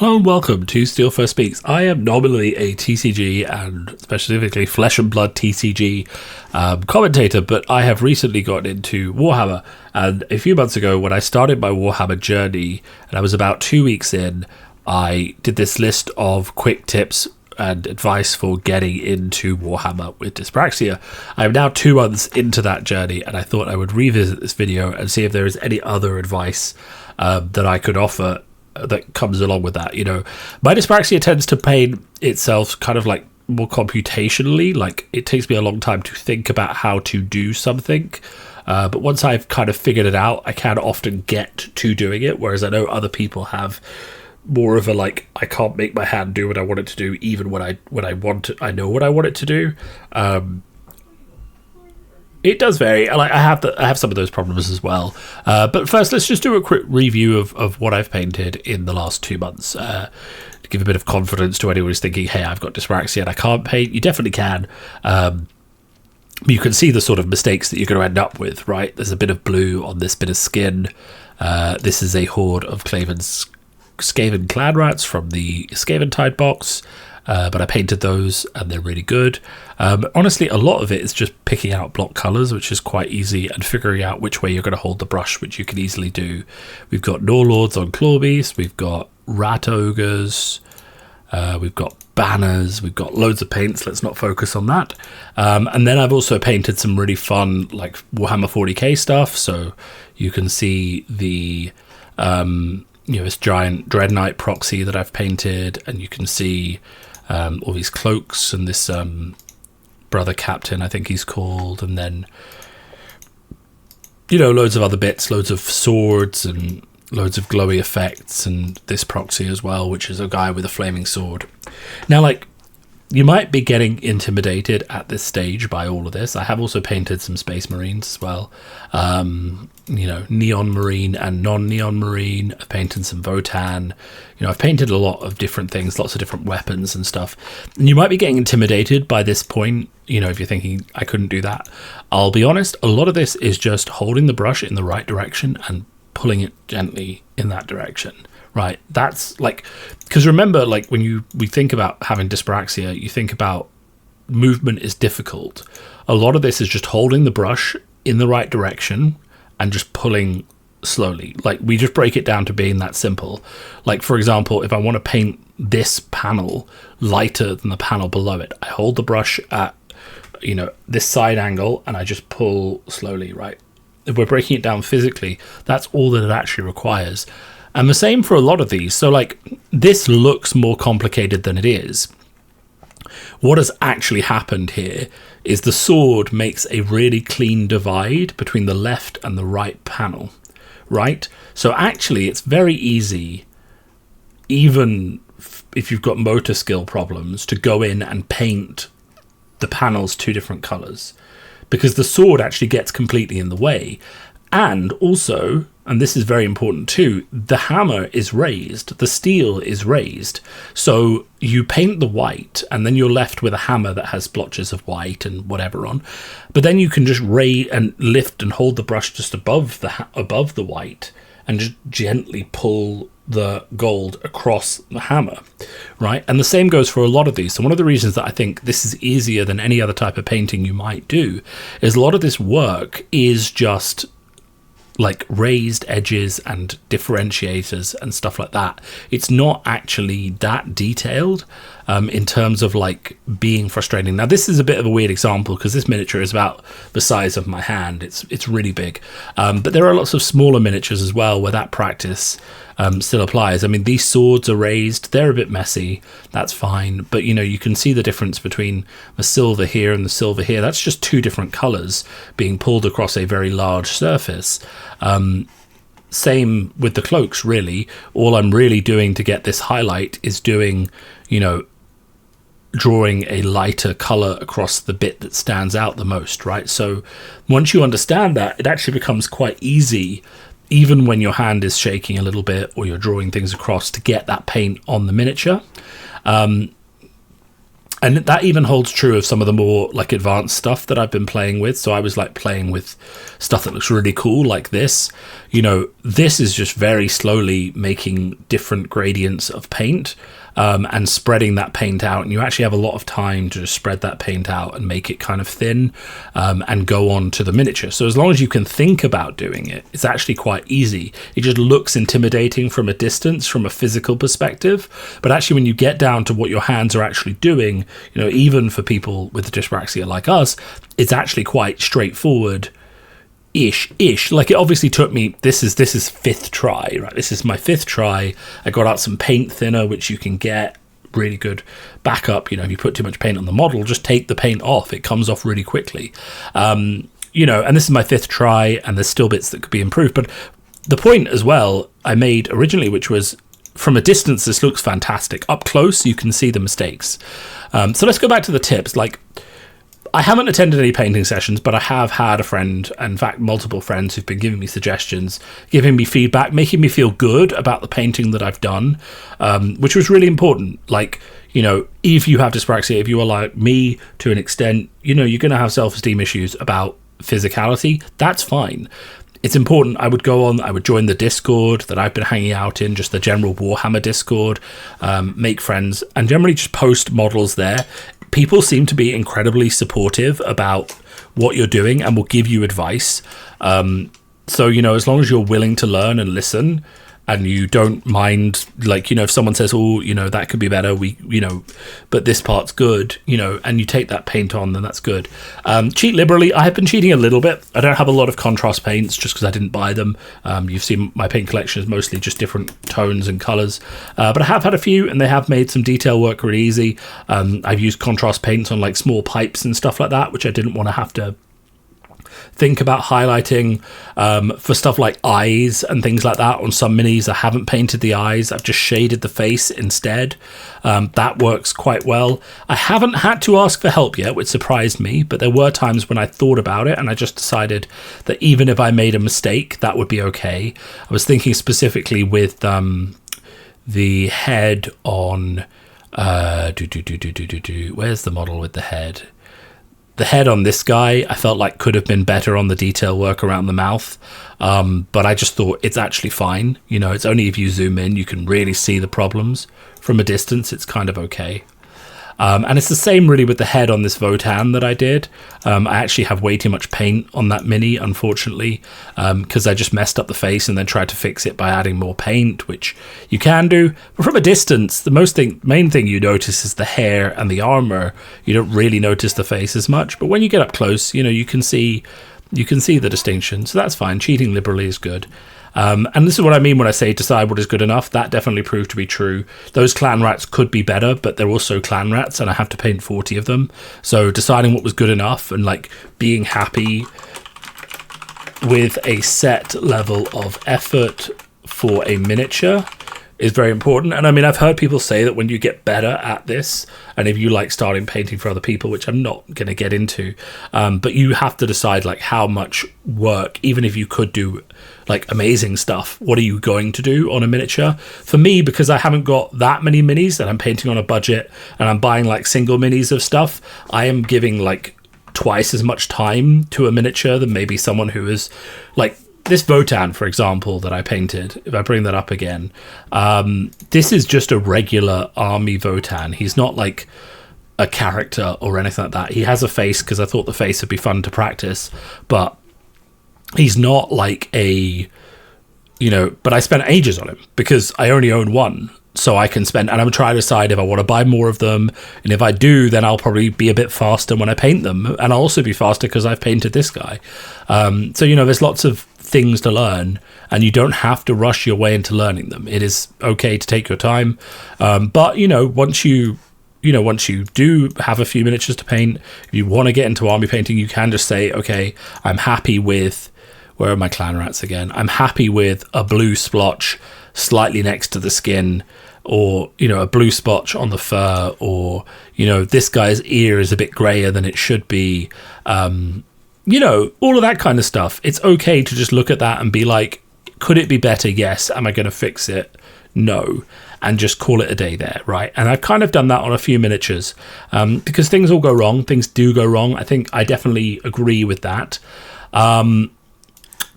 Hello and welcome to Steel First Speaks. I am nominally a TCG and specifically Flesh and Blood TCG commentator, but I have recently gotten into Warhammer. And a few months ago, when I started my Warhammer journey, and I was about 2 weeks in, I did this list of quick tips and advice for getting into Warhammer with Dyspraxia. I am now 2 months into that journey, and I thought I would revisit this video and see if there is any other advice that I could offer that comes along with that. You know, my Dyspraxia tends to paint itself kind of like more computationally, like it takes me a long time to think about how to do something, but once I've kind of figured it out, I can often get to doing it, whereas I know other people have more of a like, I can't make my hand do what I want it to do, even when I want to, I know what I want it to do. It does vary. Like I have some of those problems as well. But first, let's just do a quick review of what I've painted in the last 2 months. To give a bit of confidence to anyone who's thinking, hey, I've got Dyspraxia and I can't paint. You definitely can. You can see the sort of mistakes that you're going to end up with, right? There's a bit of blue on this bit of skin. This is a horde of Skaven clan rats from the Skaventide box. But I painted those and they're really good. Honestly, a lot of it is just picking out block colours, which is quite easy, and figuring out which way you're going to hold the brush, which you can easily do. We've got Norlords on Clawbeast, we've got Rat Ogres, we've got banners, we've got loads of paints, let's not focus on that. And then I've also painted some really fun like Warhammer 40k stuff, so you can see the this giant Dread Knight proxy that I've painted, and you can see all these cloaks and this brother captain, I think he's called, and then loads of other bits, loads of swords and loads of glowy effects, and this proxy as well, which is a guy with a flaming sword. Now, like, you might be getting intimidated at this stage by all of this. I have also painted some Space Marines as well. Neon Marine and non-Neon Marine. I've painted some Votan. I've painted a lot of different things, lots of different weapons and stuff. And you might be getting intimidated by this point, if you're thinking, I couldn't do that. I'll be honest, a lot of this is just holding the brush in the right direction and pulling it gently in that direction. Right, that's like, because remember, like when we think about having Dyspraxia, you think about movement is difficult. A lot of this is just holding the brush in the right direction and just pulling slowly. Like, we just break it down to being that simple. Like, for example, if I want to paint this panel lighter than the panel below it, I hold the brush at, this side angle and I just pull slowly, right? If we're breaking it down physically, that's all that it actually requires. And the same for a lot of these. So like, this looks more complicated than it is. What has actually happened here is the sword makes a really clean divide between the left and the right panel, right? So actually it's very easy, even if you've got motor skill problems, to go in and paint the panels 2 different colors, because the sword actually gets completely in the way. And also, and this is very important too, the hammer is raised, the steel is raised. So you paint the white and then you're left with a hammer that has splotches of white and whatever on. But then you can just raise and lift and hold the brush just above the white and just gently pull the gold across the hammer, right? And the same goes for a lot of these. So one of the reasons that I think this is easier than any other type of painting you might do is a lot of this work is just like raised edges and differentiators and stuff like that. It's not actually that detailed in terms of like being frustrating. Now this is a bit of a weird example because this miniature is about the size of my hand. It's really big, but there are lots of smaller miniatures as well where that practice still applies. I mean, these swords are raised, they're a bit messy, that's fine, but you can see the difference between the silver here and the silver here. That's just 2 different colors being pulled across a very large surface. Same with the cloaks, really. All I'm really doing to get this highlight is doing, drawing a lighter color across the bit that stands out the most, right? So once you understand that, it actually becomes quite easy, even when your hand is shaking a little bit or you're drawing things across, to get that paint on the miniature. And that even holds true of some of the more like advanced stuff that I've been playing with. So I was like playing with stuff that looks really cool like this. This is just very slowly making different gradients of paint and spreading that paint out. And you actually have a lot of time to just spread that paint out and make it kind of thin and go on to the miniature. So as long as you can think about doing it, it's actually quite easy. It just looks intimidating from a distance, from a physical perspective. But actually, when you get down to what your hands are actually doing, even for people with dyspraxia like us, it's actually quite straightforward. Ish. Like, it obviously took me, this is fifth try, right? This is my fifth try. I got out some paint thinner, which you can get really good backup. If you put too much paint on the model, just take the paint off. It comes off really quickly. And this is my fifth try, and there's still bits that could be improved. But the point as well I made originally, which was, from a distance, this looks fantastic. Up close, you can see the mistakes. So let's go back to the tips. Like, I haven't attended any painting sessions, but I have had a friend, in fact, multiple friends who've been giving me suggestions, giving me feedback, making me feel good about the painting that I've done, which was really important. Like, if you have dyspraxia, if you are like me to an extent, you're going to have self-esteem issues about physicality. That's fine. It's important. I would join the Discord that I've been hanging out in, just the general Warhammer Discord, make friends, and generally just post models there. People seem to be incredibly supportive about what you're doing and will give you advice. So, as long as you're willing to learn and listen, and you don't mind, like, if someone says, that could be better, but this part's good, and you take that paint on, then that's good. Cheat liberally. I have been cheating a little bit. I don't have a lot of contrast paints just because I didn't buy them. You've seen my paint collection is mostly just different tones and colors, but I have had a few, and they have made some detail work really easy. I've used contrast paints on like small pipes and stuff like that, which I didn't want to have to think about highlighting. For stuff like eyes and things like that, on some minis I haven't painted the eyes, I've just shaded the face instead. That works quite well. I haven't had to ask for help yet, which surprised me, but there were times when I thought about it and I just decided that even if I made a mistake, that would be okay. I was thinking specifically with the head on where's the model with the head? The head on this guy, I felt like could have been better on the detail work around the mouth. But I just thought it's actually fine. It's only if you zoom in, you can really see the problems. From a distance, it's kind of okay. And it's the same really with the head on this Votan that I did. I actually have way too much paint on that mini, unfortunately, because I just messed up the face and then tried to fix it by adding more paint, which you can do. But from a distance, the main thing you notice is the hair and the armor. You don't really notice the face as much. But when you get up close, you can see the distinction. So that's fine. Cheating liberally is good. And this is what I mean when I say decide what is good enough. That definitely proved to be true. Those clan rats could be better, but they're also clan rats, and I have to paint 40 of them. So deciding what was good enough and like being happy with a set level of effort for a miniature is very important. And I mean, I've heard people say that when you get better at this, and if you like starting painting for other people, which I'm not going to get into, but you have to decide like how much work, even if you could do like amazing stuff, what are you going to do on a miniature? For me, because I haven't got that many minis and I'm painting on a budget and I'm buying like single minis of stuff, I am giving like twice as much time to a miniature than maybe someone who is like this Votan, for example, that I painted. If I bring that up again, this is just a regular army Votan. He's not like a character or anything like that. He has a face because I thought the face would be fun to practice, but he's not like a, but I spent ages on him because I only own one. So I can spend, and I'm trying to decide if I want to buy more of them. And if I do, then I'll probably be a bit faster when I paint them. And I'll also be faster because I've painted this guy. So, there's lots of things to learn, and you don't have to rush your way into learning them. It is okay to take your time. But, once you do have a few miniatures to paint, if you want to get into army painting, you can just say, okay, I'm happy with, where are my clan rats again? I'm happy with a blue splotch slightly next to the skin, or a blue spotch on the fur, or this guy's ear is a bit grayer than it should be, all of that kind of stuff. It's okay to just look at that and be like, could it be better? Yes. Am I going to fix it? No. and just call it a day there, right? And I've kind of done that on a few miniatures, because things all go wrong. Things do go wrong. I think I definitely agree with that.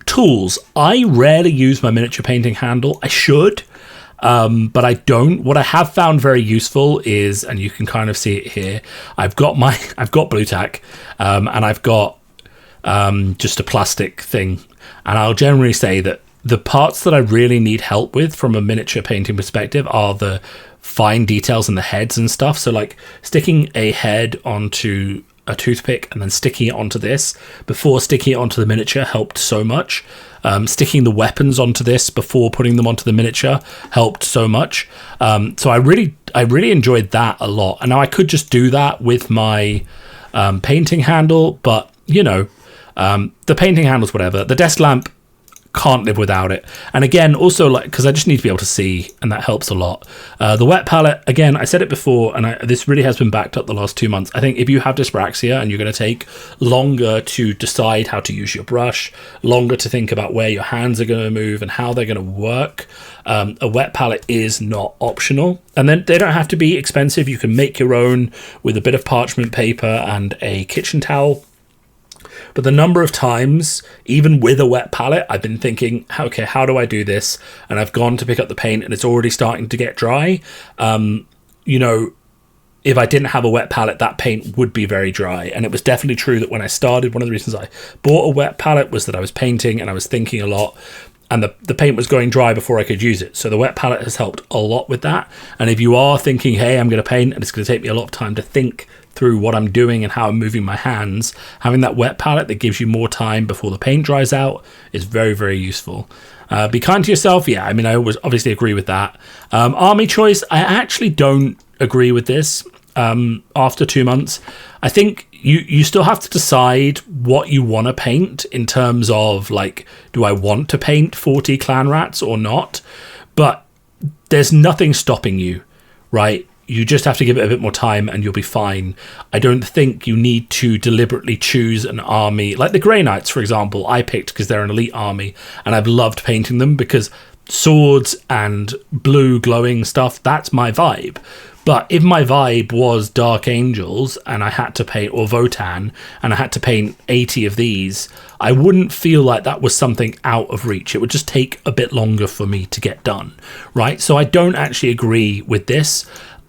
Tools. I rarely use my miniature painting handle. I should, but I don't. What I have found very useful is, and you can kind of see it here, I've got blue tack, and I've got just a plastic thing. And I'll generally say that the parts that I really need help with from a miniature painting perspective are the fine details in the heads and stuff. So like sticking a head onto a toothpick and then sticking it onto this before sticking it onto the miniature helped so much. Sticking the weapons onto this before putting them onto the miniature helped so much. So I really enjoyed that a lot. And now I could just do that with my painting handle, but you know, the painting handle's whatever. The desk lamp, can't live without it. And again, also, like, because I just need to be able to see, and that helps a lot. The wet palette, again, I said it before, and this really has been backed up the last 2 months. I think if you have dyspraxia and you're going to take longer to decide how to use your brush, longer to think about where your hands are going to move and how they're going to work, a wet palette is not optional. And then they don't have to be expensive. You can make your own with a bit of parchment paper and a kitchen towel. But the number of times, even with a wet palette, I've been thinking, okay, how do I do this? And I've gone to pick up the paint and it's already starting to get dry. You know, if I didn't have a wet palette, that paint would be very dry. And it was definitely true that when I started, one of the reasons I bought a wet palette was that I was painting and I was thinking a lot. And the paint was going dry before I could use it. So the wet palette has helped a lot with that. And if you are thinking, hey, I'm going to paint and it's going to take me a lot of time to think through what I'm doing and how I'm moving my hands, having that wet palette that gives you more time before the paint dries out is very, very useful. Be kind to yourself. Yeah, I mean, I always obviously agree with that. Army choice, I actually don't agree with this after 2 months. I think you still have to decide what you want to paint in terms of, like, do I want to paint 40 clan rats or not? But there's nothing stopping you, right? You just have to give it a bit more time and you'll be fine. I don't think you need to deliberately choose an army. Like the Grey Knights, for example, I picked because they're an elite army and I've loved painting them because swords and blue glowing stuff, that's my vibe. But if my vibe was Dark Angels and I had to paint, or Votan, and I had to paint 80 of these, I wouldn't feel like that was something out of reach. It would just take a bit longer for me to get done, right? So I don't actually agree with this.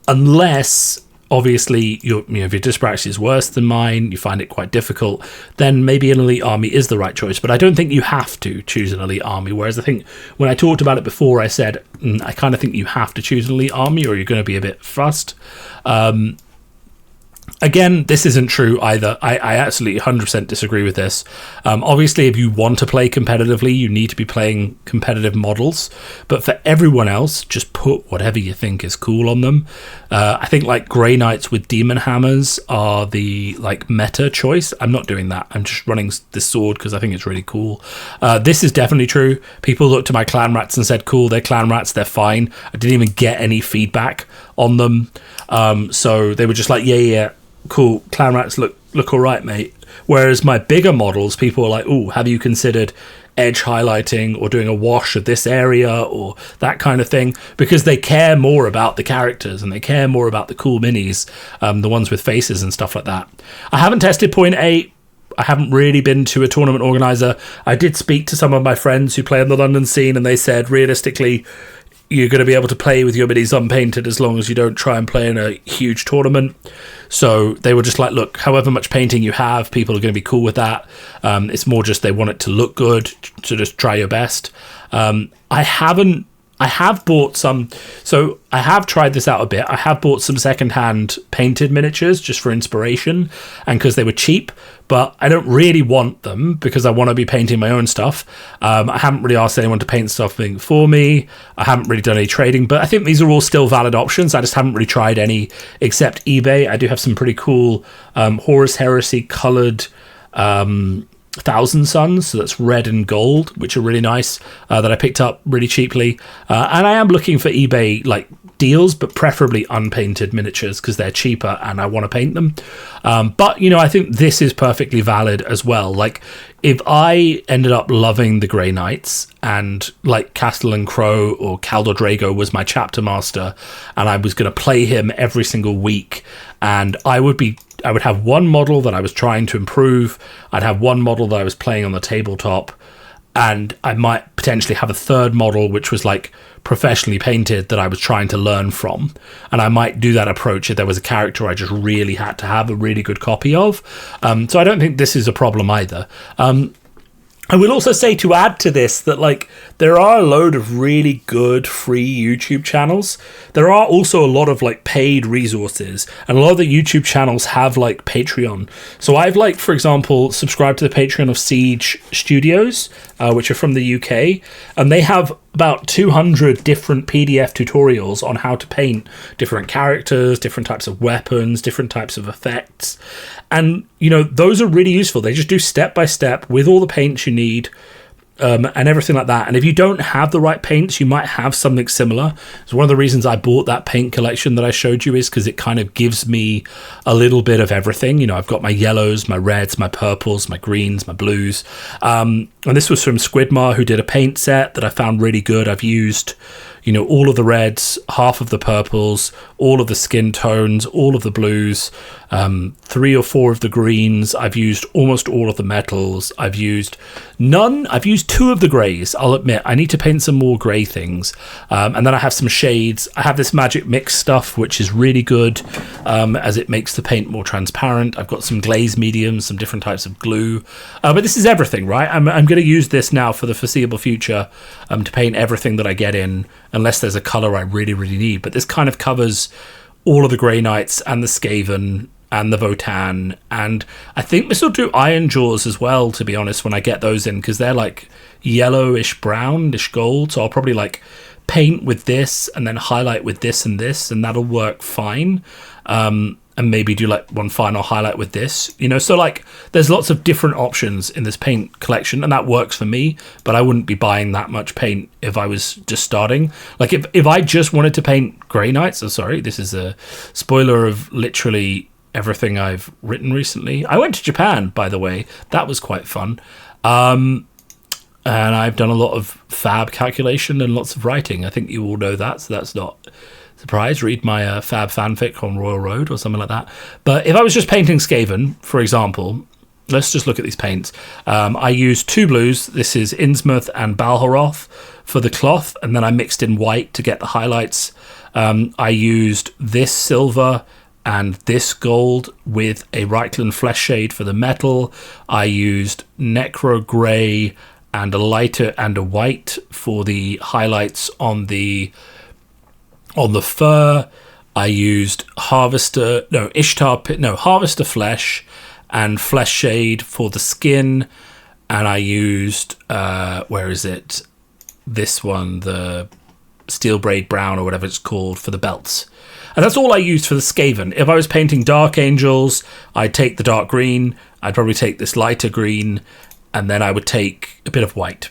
Unless, obviously, if your dyspraxia is worse than mine, you find it quite difficult, then maybe an elite army is the right choice. But I don't think you have to choose an elite army. Whereas I think when I talked about it before, I said, I kind of think you have to choose an elite army or you're going to be a bit fussed. Again, this isn't true either. I absolutely 100% disagree with this. Obviously, if you want to play competitively, you need to be playing competitive models. But for everyone else, just put whatever you think is cool on them. I think like Grey Knights with Demon Hammers are the like meta choice. I'm not doing that. I'm just running this sword because I think it's really cool. This is definitely true. People looked at my clan rats and said, cool, they're clan rats, they're fine. I didn't even get any feedback on them. So they were just like, yeah, cool, clan rats look all right, mate. Whereas my bigger models, people were like, oh, have you considered edge highlighting or doing a wash of this area or that kind of thing? Because they care more about the characters and they care more about the cool minis, the ones with faces and stuff like that. I haven't tested point 8. I haven't really been to a tournament organizer. I did speak to some of my friends who play on the London scene and they said realistically you're going to be able to play with your minis unpainted as long as you don't try and play in a huge tournament. So they were just like, look, however much painting you have, people are going to be cool with that. It's more just they want it to look good, to just try your best. I have bought some, so I have tried this out a bit. I have bought some secondhand painted miniatures just for inspiration and because they were cheap, but I don't really want them because I want to be painting my own stuff. I haven't really asked anyone to paint stuff for me. I haven't really done any trading, but I think these are all still valid options. I just haven't really tried any except eBay. I do have some pretty cool Horus Heresy coloured Thousand Suns, so that's red and gold, which are really nice, that I picked up really cheaply. And I am looking for eBay like deals, but preferably unpainted miniatures because they're cheaper and I want to paint them. But, you know, I think this is perfectly valid as well. Like, if I ended up loving the Grey Knights and like Castellan Crow or Caldor Drago was my chapter master and I was going to play him every single week, and I would have one model that I was trying to improve, I'd have one model that I was playing on the tabletop, and I might potentially have a third model which was like professionally painted that I was trying to learn from. And I might do that approach if there was a character I just really had to have a really good copy of. So I don't think this is a problem either. I will also say, to add to this, that like there are a load of really good free YouTube channels. There are also a lot of like paid resources, and a lot of the YouTube channels have like Patreon. So I've like, for example, subscribed to the Patreon of Siege Studios, which are from the UK, and they have about 200 different PDF tutorials on how to paint different characters, different types of weapons, different types of effects. And, you know, those are really useful. They just do step by step with all the paints you need, and everything like that. And if you don't have the right paints, you might have something similar. So one of the reasons I bought that paint collection that I showed you is because it kind of gives me a little bit of everything. You know, I've got my yellows, my reds, my purples, my greens, my blues. And this was from Squidmar, who did a paint set that I found really good. I've used, you know, all of the reds, half of the purples, all of the skin tones, all of the blues, 3 or 4 of the greens. I've used almost all of the metals. I've used 2 of the greys, I'll admit. I need to paint some more grey things. And then I have some shades. I have this Magic Mix stuff, which is really good, as it makes the paint more transparent. I've got some glaze mediums, some different types of glue. But this is everything, right? I'm going to use this now for the foreseeable future, to paint everything that I get in, unless there's a colour I really, really need. But this kind of covers all of the Grey Knights and the Skaven and the Votan, and I think this will do Iron Jaws as well, to be honest, when I get those in, because they're like yellowish brownish gold. So I'll probably like paint with this and then highlight with this, and that'll work fine. And maybe do like one final highlight with this, you know. So like there's lots of different options in this paint collection, and that works for me, but I wouldn't be buying that much paint if I was just starting. Like if I just wanted to paint Grey Knights, this is a spoiler of literally everything I've written recently. I went to Japan, by the way. That was quite fun. And I've done a lot of fab calculation and lots of writing. I think you all know that, so that's not surprise. Read my fab fanfic on Royal Road or something like that. But if I was just painting Skaven, for example, let's just look at these paints. I used 2 blues. This is Innsmouth and Balharoth for the cloth, and then I mixed in white to get the highlights. I used this silver and this gold with a Reichland flesh shade for the metal. I used Necro grey and a lighter and a white for the highlights on the fur. I used Harvester flesh and flesh shade for the skin, and I used this one, the steel braid brown or whatever it's called, for the belts. And that's all I used for the Skaven. If I was painting Dark Angels, I'd take the dark green, I'd probably take this lighter green, and then I would take a bit of white,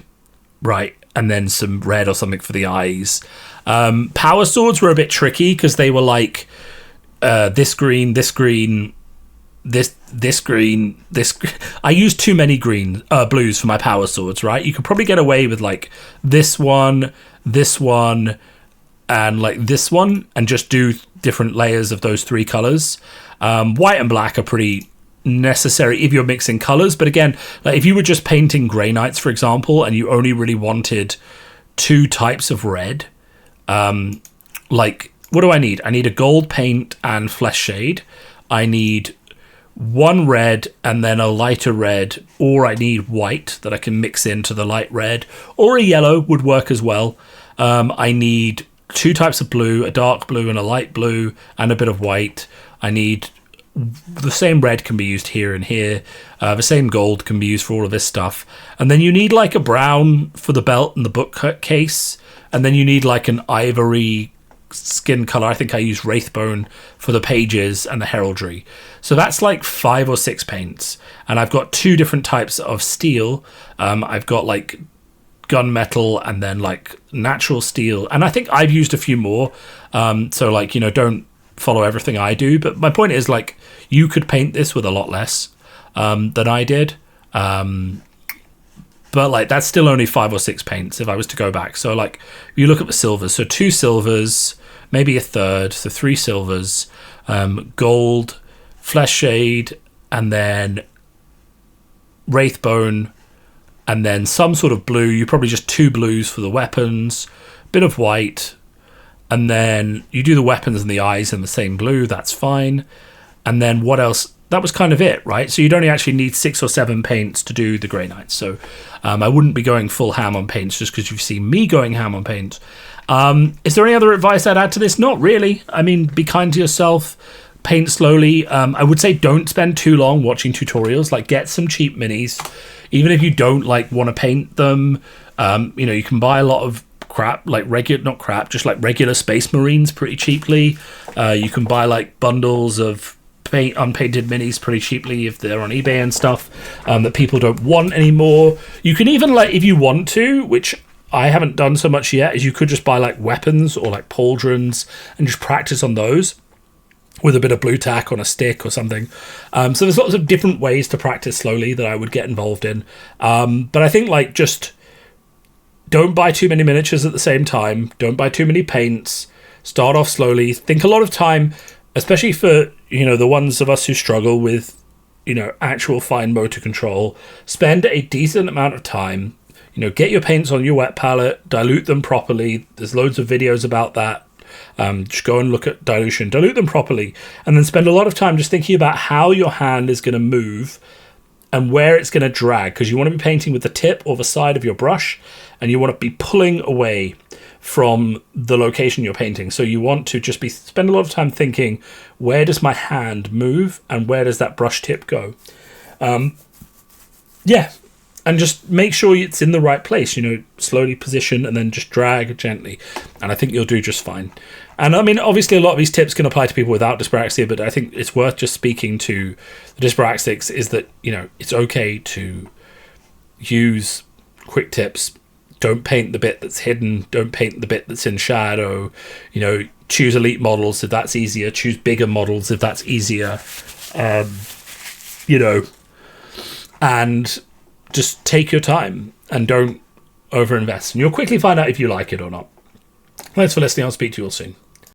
right? And then some red or something for the eyes. Power swords were a bit tricky because they were like this green, this green, this green, this. I used too many blues for my power swords, right? You could probably get away with like this one, and like this one, and just do different layers of those 3 colors. White and black are pretty necessary if you're mixing colors, but again, like if you were just painting Grey Knights, for example, and you only really wanted 2 types of red, like what do I need? I need a gold paint and flesh shade. I need 1 red and then a lighter red, or I need white that I can mix into the light red, or a yellow would work as well. I need 2 types of blue, a dark blue and a light blue, and a bit of white. I need the same red can be used here and here. The same gold can be used for all of this stuff. And then you need like a brown for the belt and the bookcase. And then you need like an ivory skin color. I think I used Wraithbone for the pages and the heraldry. So that's like 5 or 6 paints. And I've got 2 different types of steel. I've got like gunmetal, and then like natural steel. And I think I've used a few more. So like, don't follow everything I do. But my point is, like, you could paint this with a lot less than I did. But like, that's still only 5 or 6 paints if I was to go back. So like, if you look at the silvers, so 2 silvers, maybe a third, so 3 silvers, gold, flesh shade, and then wraithbone, and then some sort of blue. You probably just 2 blues for the weapons, bit of white, and then you do the weapons and the eyes in the same blue. That's fine. And then what else? That was kind of it, right? So you'd only actually need 6 or 7 paints to do the Grey Knights. So I wouldn't be going full ham on paints just because you've seen me going ham on paints. Is there any other advice I'd add to this? Not really. I mean, be kind to yourself. Paint slowly. I would say don't spend too long watching tutorials. Like, get some cheap minis. Even if you don't like want to paint them, you can buy a lot of crap, like just like regular Space Marines pretty cheaply. You can buy like bundles of unpainted minis pretty cheaply if they're on eBay and stuff that people don't want anymore. You can even, like, if you want to, which I haven't done so much yet, is you could just buy like weapons or like pauldrons and just practice on those with a bit of blue tack on a stick or something. So there's lots of different ways to practice slowly that I would get involved in. But I think, like, just don't buy too many miniatures at the same time. Don't buy too many paints. Start off slowly. Think a lot of time, especially for, the ones of us who struggle with, actual fine motor control. Spend a decent amount of time. Get your paints on your wet palette, dilute them properly. There's loads of videos about that. Just go and look at dilution, dilute them properly, and then spend a lot of time just thinking about how your hand is going to move and where it's going to drag, because you want to be painting with the tip or the side of your brush, and you want to be pulling away from the location you're painting. So you want to just spend a lot of time thinking, where does my hand move and where does that brush tip go? And just make sure it's in the right place, slowly position and then just drag gently. And I think you'll do just fine. And I mean, obviously a lot of these tips can apply to people without dyspraxia, but I think it's worth just speaking to the dyspraxics is that, it's okay to use quick tips. Don't paint the bit that's hidden. Don't paint the bit that's in shadow. Choose elite models if that's easier. Choose bigger models if that's easier. And just take your time and don't overinvest. And you'll quickly find out if you like it or not. Thanks for listening. I'll speak to you all soon.